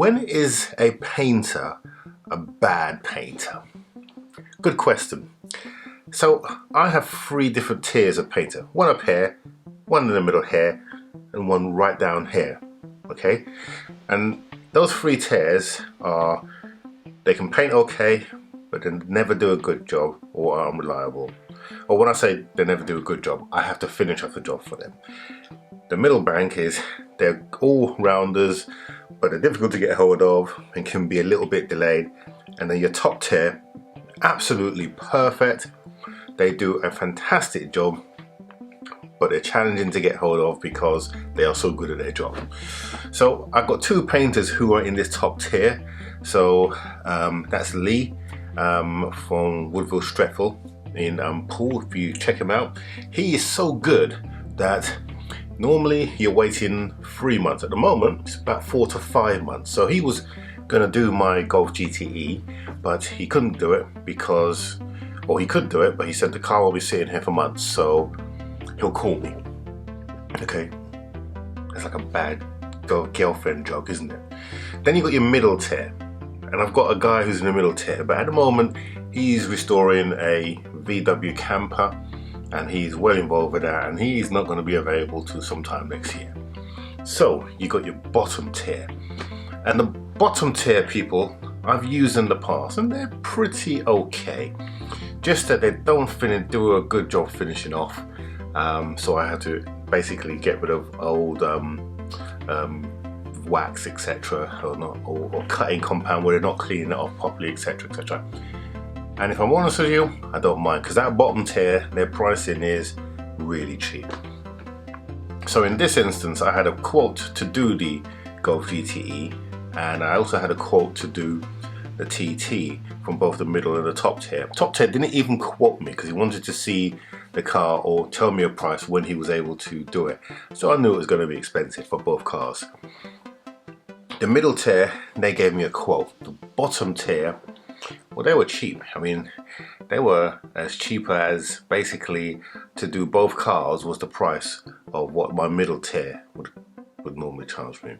When is a painter a bad painter? Good question. So I have 3 different tiers of painter. One up here, one in the middle here, and one right down here. Okay? And those 3 tiers are, they can paint okay, but they never do a good job or are unreliable. Or when I say they never do a good job, I have to finish off the job for them. The middle bank is, they're all rounders, but they're difficult to get hold of and can be a little bit delayed. And then your top tier, absolutely perfect. They do a fantastic job, but they're challenging to get hold of because they are so good at their job. So I've got 2 painters who are in this top tier. So that's Lee from Woodville Strethal in Poole. If you check him out, he is so good that normally you're waiting 3 months. At the moment, it's about 4 to 5 months. So he was gonna do my Golf GTE, but he couldn't do it because, or he could do it, but he said the car will be sitting here for months, so he'll call me. Okay, it's like a bad girlfriend joke, isn't it? Then you got your middle tier, and I've got a guy who's in the middle tier, but at the moment he's restoring a VW camper, and he's well involved with that, and he's not going to be available till sometime next year. So you got your bottom tier, and the bottom tier people I've used in the past, and they're pretty okay, just that they don't do a good job finishing off. So I had to basically get rid of old wax, etc., or cutting compound where they're not cleaning it off properly, etc., etc. And if I'm honest with you, I don't mind, because that bottom tier, their pricing is really cheap. So in this instance, I had a quote to do the Golf GTE, and I also had a quote to do the TT from both the middle and the top tier. Top tier didn't even quote me because he wanted to see the car or tell me a price when he was able to do it. So I knew it was going to be expensive for both cars. The middle tier, they gave me a quote. The bottom tier, well, they were cheap. I mean, they were as cheap as basically to do both cars was the price of what my middle tier would normally charge me.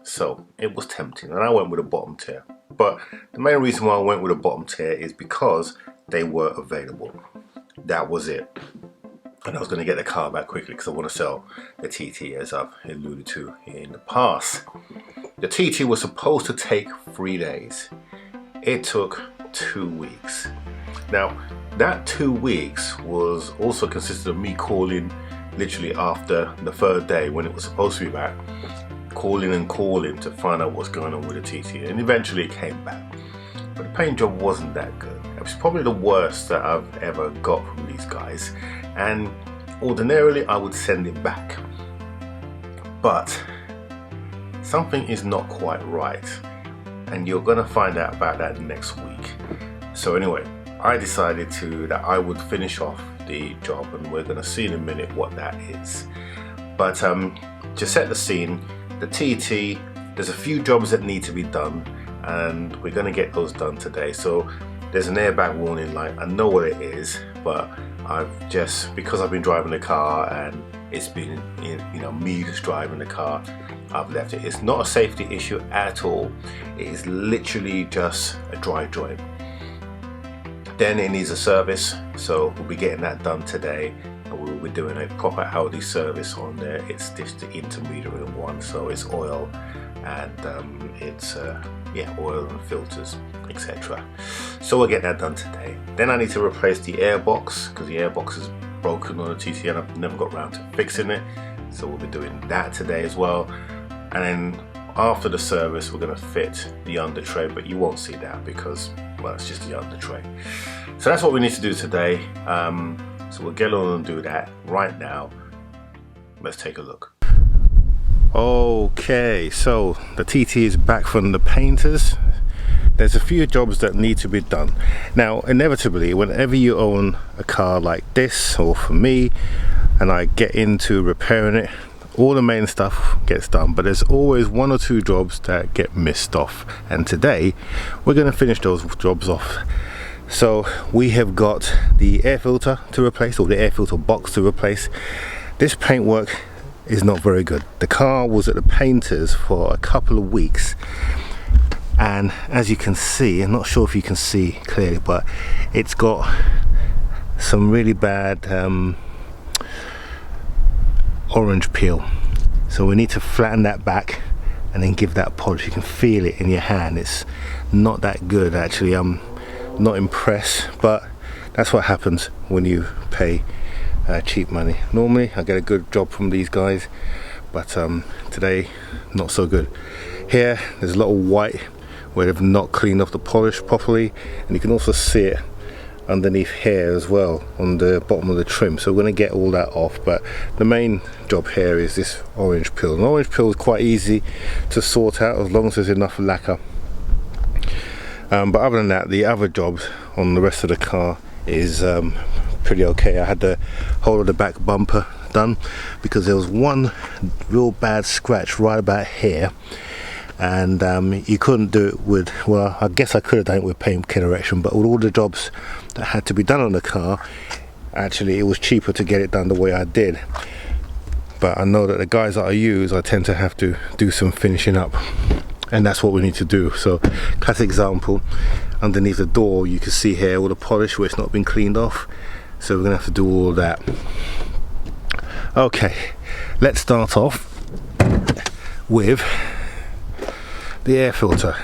So it was tempting, and I went with the bottom tier. But the main reason why I went with the bottom tier is because they were available. That was it. And I was going to get the car back quickly because I want to sell the TT, as I've alluded to in the past. The TT was supposed to take 3 days. It took 2 weeks. Now, that 2 weeks was also consisted of me calling literally after the 3rd day when it was supposed to be back, calling and calling to find out what's going on with the TT, and eventually it came back. But the paint job wasn't that good. It was probably the worst that I've ever got from these guys, and ordinarily I would send it back. But something is not quite right, and you're gonna find out about that next week. So anyway, I decided that I would finish off the job, and we're gonna see in a minute what that is. But to set the scene, the TT, there's a few jobs that need to be done, and we're gonna get those done today. So there's an airbag warning light. I know what it is, but because I've been driving the car and it's been me just driving the car, I've left it. It's not a safety issue at all. It is literally just a dry joint. Then it needs a service, so we'll be getting that done today, and we'll be doing a proper Audi service on there. It's just the intermediary one, so it's oil and it's oil and filters, etc. So we'll get that done today. Then I need to replace the airbox because the airbox is broken on the TT and I've never got around to fixing it. So we'll be doing that today as well. And then after the service, we're going to fit the under tray, but you won't see that because, well, it's just the under tray. So that's what we need to do today. So we'll get on and do that right now. Let's take a look. Okay, so the TT is back from the painters. There's a few jobs that need to be done. Now, inevitably, whenever you own a car like this, or for me, and I get into repairing it, all the main stuff gets done, but there's always 1 or 2 jobs that get missed off, and today we're going to finish those jobs off. So we have got the air filter to replace, or the air filter box to replace. This paintwork is not very good. The car was at the painters for a couple of weeks, and as you can see, I'm not sure if you can see clearly, but it's got some really bad orange peel. So we need to flatten that back and then give that polish. You can feel it in your hand. It's not that good actually. I'm not impressed, but that's what happens when you pay cheap money. Normally I get a good job from these guys, but today not so good. Here there's a lot of white where they've not cleaned off the polish properly, and you can also see it underneath here as well on the bottom of the trim. So we're going to get all that off, but the main job here is this orange peel. An orange peel is quite easy to sort out as long as there's enough lacquer, but other than that, the other jobs on the rest of the car is pretty okay. I had the whole of the back bumper done because there was one real bad scratch right about here, and you couldn't do it with, well, I guess I could have done it with paint correction, but with all the jobs that had to be done on the car, actually it was cheaper to get it done the way I did. But I know that the guys that I use, I tend to have to do some finishing up, and that's what we need to do. So classic example, underneath the door you can see here all the polish where it's not been cleaned off, so we're gonna have to do all that. Okay, let's start off with the air filter.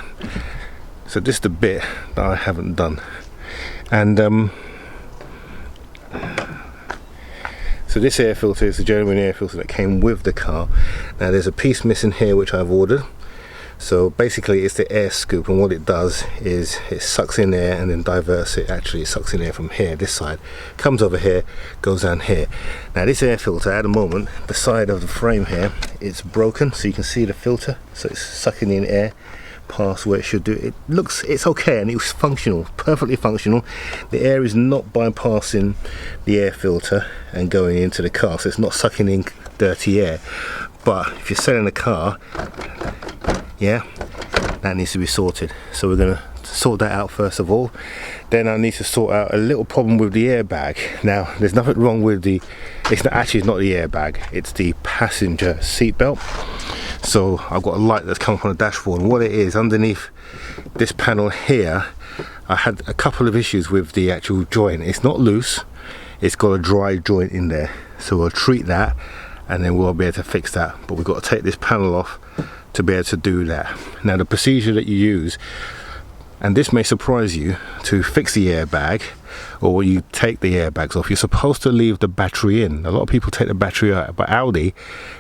So this is the bit that I haven't done, and so this air filter is the genuine air filter that came with the car. Now there's a piece missing here which I've ordered. So basically it's the air scoop, and what it does is it sucks in air and then diverts it. Actually it sucks in air from here, this side, comes over here, goes down here. Now this air filter at the moment, the side of the frame here, it's broken, so you can see the filter, so it's sucking in air past where it should do. It looks, it's okay, and it was functional, perfectly functional. The air is not bypassing the air filter and going into the car, so it's not sucking in dirty air. But if you're selling a car, yeah, that needs to be sorted. So we're going to sort that out first of all. Then I need to sort out a little problem with the airbag. Now there's nothing wrong with the, it's not the airbag, it's the passenger seat belt. So I've got a light that's come from the dashboard, and what it is, underneath this panel here, I had a couple of issues with the actual joint. It's not loose, it's got a dry joint in there, so we'll treat that and then we'll be able to fix that. But we've got to take this panel off to be able to do that. Now the procedure that you use, and this may surprise you, to fix the airbag, or when you take the airbags off, you're supposed to leave the battery in. A lot of people take the battery out, but Audi,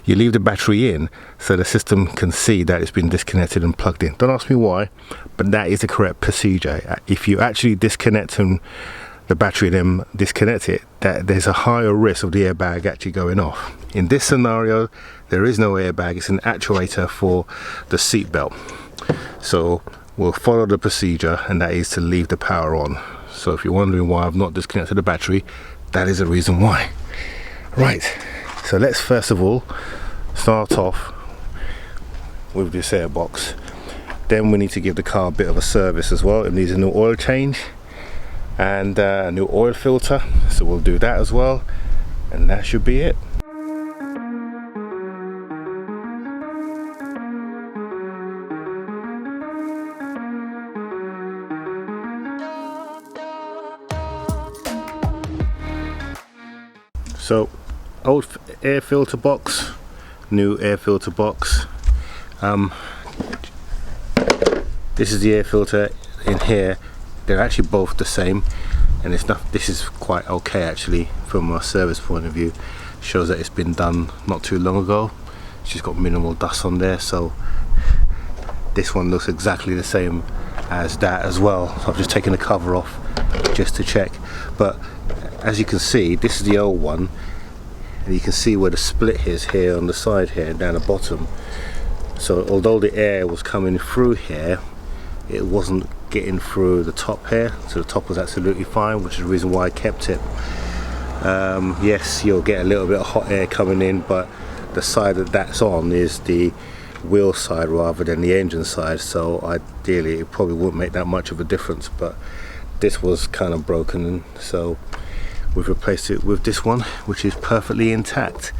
you leave the battery in so the system can see that it's been disconnected and plugged in. Don't ask me why, but that is the correct procedure. If you actually disconnect the battery and then disconnect it, that there's a higher risk of the airbag actually going off. In this scenario, there is no airbag, it's an actuator for the seat belt. So we'll follow the procedure, and that is to leave the power on. So if you're wondering why I've not disconnected the battery, that is the reason why. Right, so let's first of all start off with this airbox. Then we need to give the car a bit of a service as well. It needs a new oil change and a new oil filter, so we'll do that as well, and that should be it. So old air filter box, new air filter box. This is the air filter in here. They're actually both the same, and it's not, this is quite okay actually from a service point of view. Shows that it's been done not too long ago. It's just got minimal dust on there, so this one looks exactly the same as that as well. So I've just taken the cover off just to check, but as you can see, this is the old one, and you can see where the split is here on the side here down the bottom. So although the air was coming through here, it wasn't getting through the top here, so the top was absolutely fine, which is the reason why I kept it. Yes, you'll get a little bit of hot air coming in, but the side that's on is the wheel side rather than the engine side, so ideally it probably wouldn't make that much of a difference, but this was kind of broken, so we've replaced it with this one, which is perfectly intact.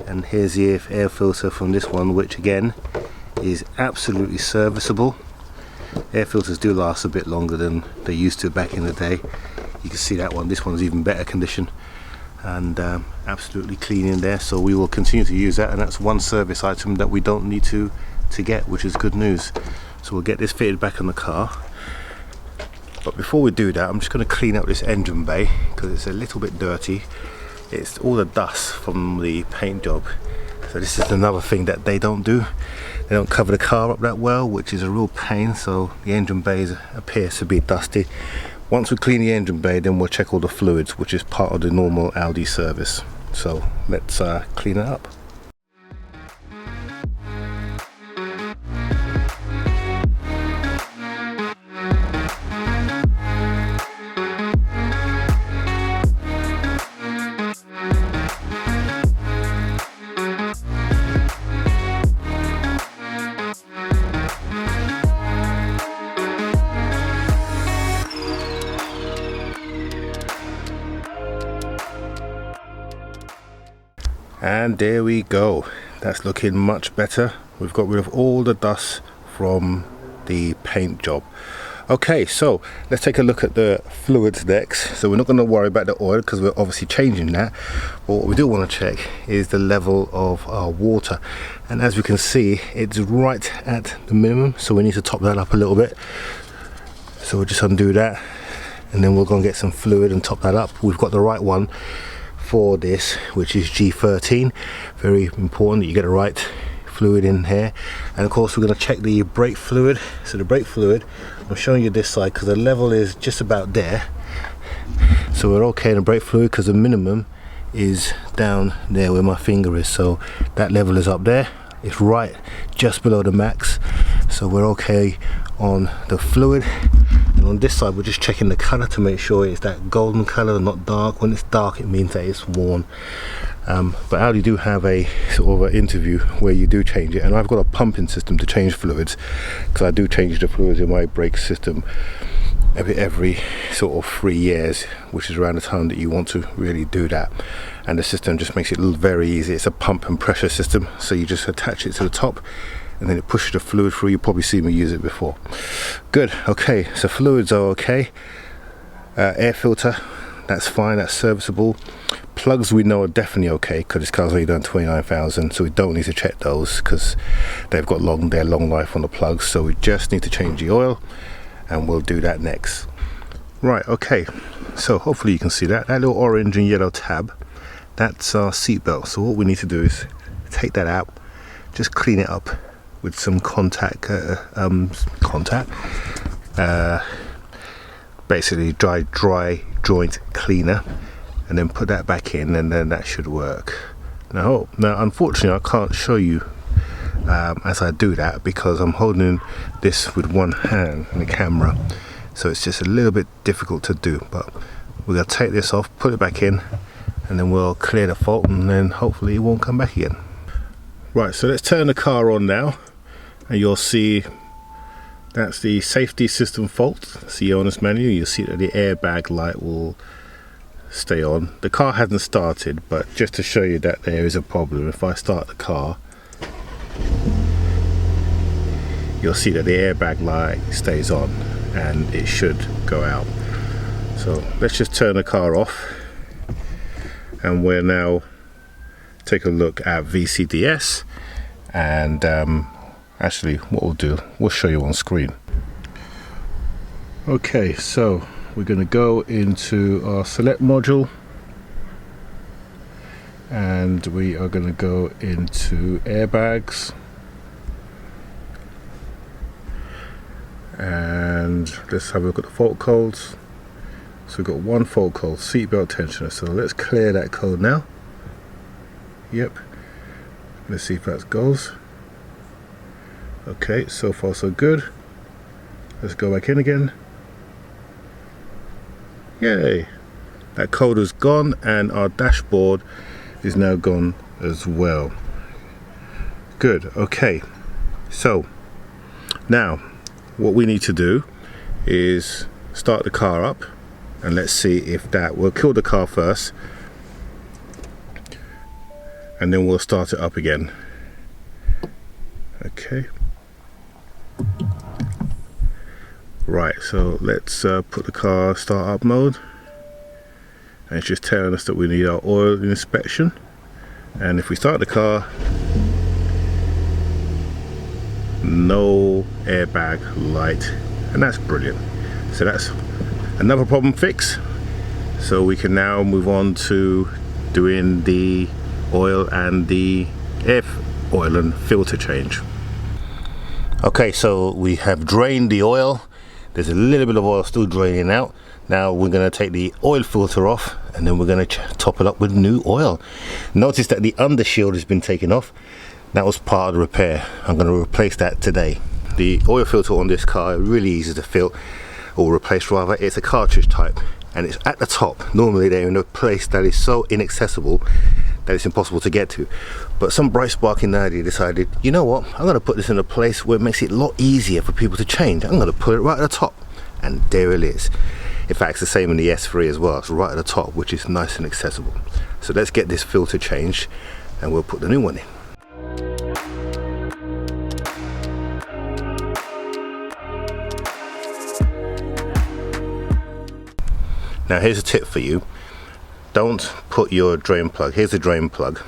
And here's the air filter from this one, which again is absolutely serviceable. Air filters do last a bit longer than they used to back in the day. You can see that one, this one's even better condition and absolutely clean in there, so we will continue to use that, and that's one service item that we don't need to get, which is good news. So we'll get this fitted back on the car. But before we do that, I'm just going to clean up this engine bay because it's a little bit dirty. It's all the dust from the paint job. So this is another thing that they don't do. They don't cover the car up that well, which is a real pain, so the engine bay appears to be dusty. Once we clean the engine bay, then we'll check all the fluids, which is part of the normal Audi service. So let's clean it up. And there we go, that's looking much better. We've got rid of all the dust from the paint job. Okay, so let's take a look at the fluids next. So we're not going to worry about the oil because we're obviously changing that, but what we do want to check is the level of our water, and as we can see it's right at the minimum, so we need to top that up a little bit. So we'll just undo that and then we'll go and get some fluid and top that up. We've got the right one for this, which is G13. Very important that you get the right fluid in here. And of course we're going to check the brake fluid. So the brake fluid, I'm showing you this side because the level is just about there, so we're okay in the brake fluid because the minimum is down there where my finger is, so that level is up there. It's right just below the max, so we're okay on the fluid. And on this side we're just checking the color to make sure it's that golden color, not dark. When it's dark it means that it's worn. But Audi do have a sort of an interview where you do change it, and I've got a pumping system to change fluids because I do change the fluids in my brake system every sort of 3 years, which is around the time that you want to really do that. And the system just makes it very easy. It's a pump and pressure system, so you just attach it to the top and then it pushes the fluid through. You've probably seen me use it before. Good. Okay, so fluids are okay. Air filter, that's fine, that's serviceable. Plugs we know are definitely okay because this car's only done 29,000, so we don't need to check those because they've got their long life on the plugs. So we just need to change the oil, and we'll do that next. Right, okay, so hopefully you can see that little orange and yellow tab, that's our seatbelt. So what we need to do is take that out, just clean it up with some basically dry joint cleaner, and then put that back in, and then that should work. Now unfortunately I can't show you as I do that because I'm holding this with one hand in the camera, so it's just a little bit difficult to do. But we're going to take this off, put it back in, and then we'll clear the fault, and then hopefully it won't come back again. Right, so let's turn the car on now, and you'll see that's the safety system fault. It's the owner's manual. You'll see that the airbag light will stay on. The car hasn't started, but just to show you that there is a problem, if I start the car, you'll see that the airbag light stays on and it should go out. So let's just turn the car off, and we'll now take a look at VCDS, and actually what we'll do, we'll show you on screen. Okay, so we're going to go into our select module, and we are going to go into airbags, and let's have a look at the fault codes. So we've got one fault code, seatbelt tensioner, so let's clear that code now. Yep, let's see if that goes. Okay, so far so good. Let's go back in again. Yay, that code is gone, and our dashboard is now gone as well. Good. Okay, so now what we need to do is start the car up, and let's see if that will kill the car first, and then we'll start it up again. Okay. Right, so let's put the car start up mode, and it's just telling us that we need our oil inspection. And if we start the car, no airbag light, and that's brilliant. So that's another problem fixed. So we can now move on to doing the oil and the air oil and filter change. Okay, so we have drained the oil. There's a little bit of oil still draining out. Now we're going to take the oil filter off, and then we're going to top it up with new oil. Notice that the under shield has been taken off. That was part of the repair. I'm going to replace that today. The oil filter on this car is really easy to fill, or replace rather. It's a cartridge type, and it's at the top. Normally they're in a place that is so inaccessible that it's impossible to get to. But some bright sparking idea decided, you know what, I'm going to put this in a place where it makes it a lot easier for people to change. I'm going to put it right at the top, and there it is. In fact, it's the same in the S3 as well. It's right at the top, which is nice and accessible. So let's get this filter changed, and we'll put the new one in. Now here's a tip for you. Don't put your drain plug, here's a drain plug,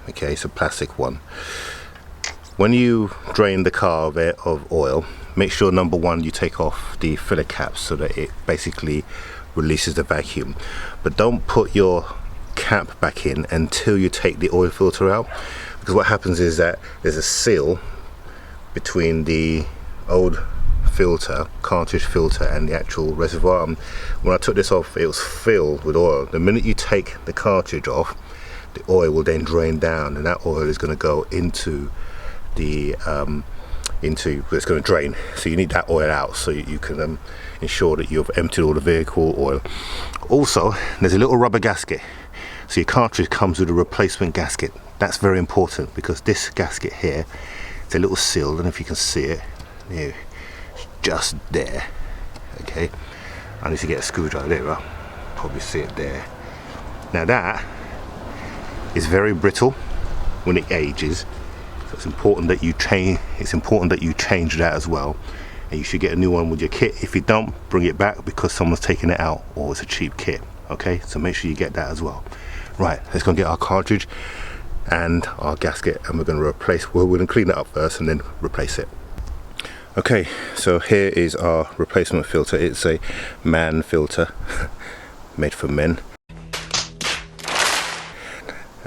okay, it's a plastic one. When you drain the car of oil, make sure number one, you take off the filler cap so that it basically releases the vacuum. But don't put your cap back in until you take the oil filter out, because what happens is that there's a seal between the old filter, cartridge filter, and the actual reservoir. When I took this off, it was filled with oil. The minute you take the cartridge off, the oil will then drain down, and that oil is going to go into the it's going to drain. So you need that oil out so you can ensure that you've emptied all the vehicle oil. Also, there's a little rubber gasket, so your cartridge comes with a replacement gasket. That's very important, because this gasket here, it's a little seal. I don't know if you can see it here, just there. Okay, I need to get a screwdriver. There, well, probably see it there. Now that is very brittle when it ages, so it's important that you change. It's important that you change that as well, and you should get a new one with your kit. If you don't, bring it back because someone's taken it out or it's a cheap kit. Okay, so make sure you get that as well. Right, let's go and get our cartridge and our gasket, and we're going to replace. Well, we're going to clean it up first and then replace it. Okay, so here is our replacement filter. It's a man filter made for men.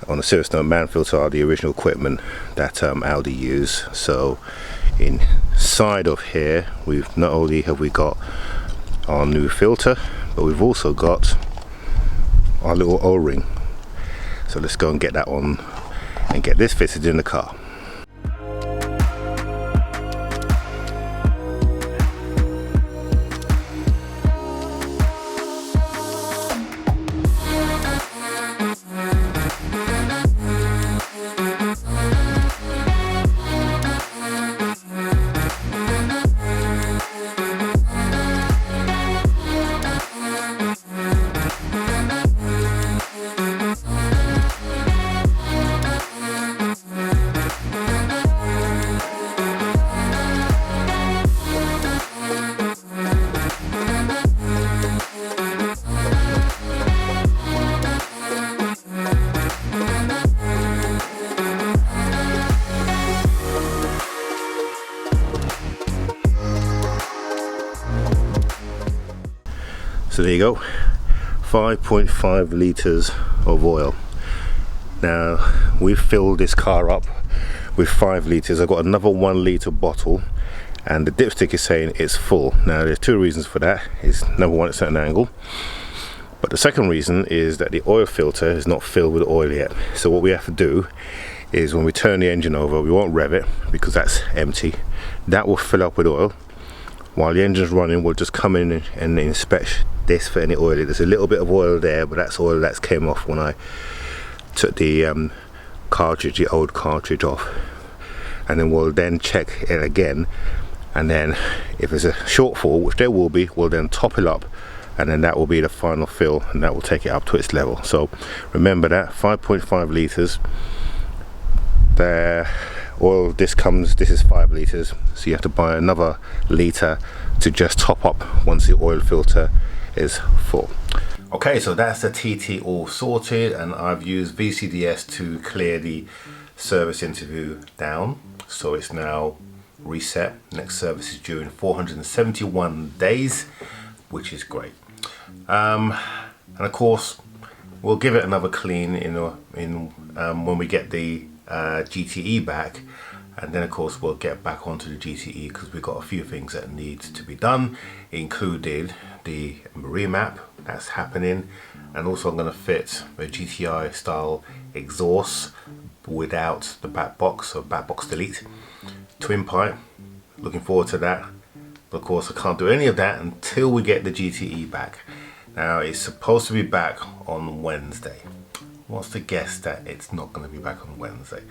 On a serious note, man filter are the original equipment that Audi use. So inside of here, we've not only have we got our new filter, but we've also got our little O-ring. So let's go and get that on and get this fitted in the car. So there you go, 5.5 litres of oil. Now we've filled this car up with 5 litres. I've got another 1 litre bottle, and the dipstick is saying it's full. Now there's two reasons for that. Is number one, it's at an angle, but the second reason is that the oil filter is not filled with oil yet. So what we have to do is, when we turn the engine over, we won't rev it because that's empty. That will fill up with oil. While the engine's running, we'll just come in and inspect this for any oil. There's a little bit of oil there, but that's oil that came off when I took the cartridge, the old cartridge off. And then we'll then check it again, and then if there's a shortfall, which there will be, we'll then top it up, and then that will be the final fill, and that will take it up to its level. So remember that 5.5 litres, The oil, this is 5 litres, so you have to buy another litre to just top up once the oil filter is full. Okay, so that's the TT all sorted, and I've used VCDS to clear the service interview down, so it's now reset. Next service is due in 471 days, which is great. And of course we'll give it another clean when we get the GTE back, and then of course we'll get back onto the GTE because we've got a few things that need to be done, included the remap that's happening, and also I'm going to fit a GTI style exhaust without the back box, so back box delete, twin pipe. Looking forward to that, but of course I can't do any of that until we get the GTE back. Now it's supposed to be back on Wednesday. What's the guess that it's not going to be back on Wednesday?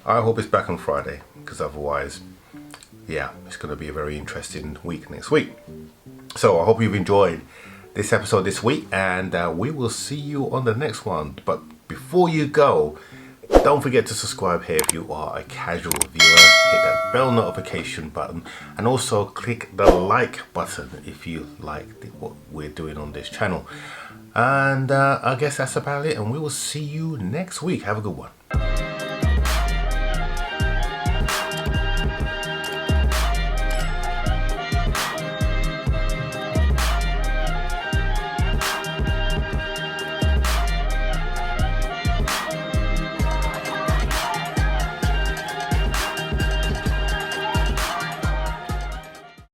I hope it's back on Friday, because otherwise, yeah, it's going to be a very interesting week next week. So I hope you've enjoyed this episode this week, and we will see you on the next one. But before you go, don't forget to subscribe here if you are a casual viewer. Hit that bell notification button, and also click the like button if you like what we're doing on this channel. And I guess that's about it, and we will see you next week. Have a good one.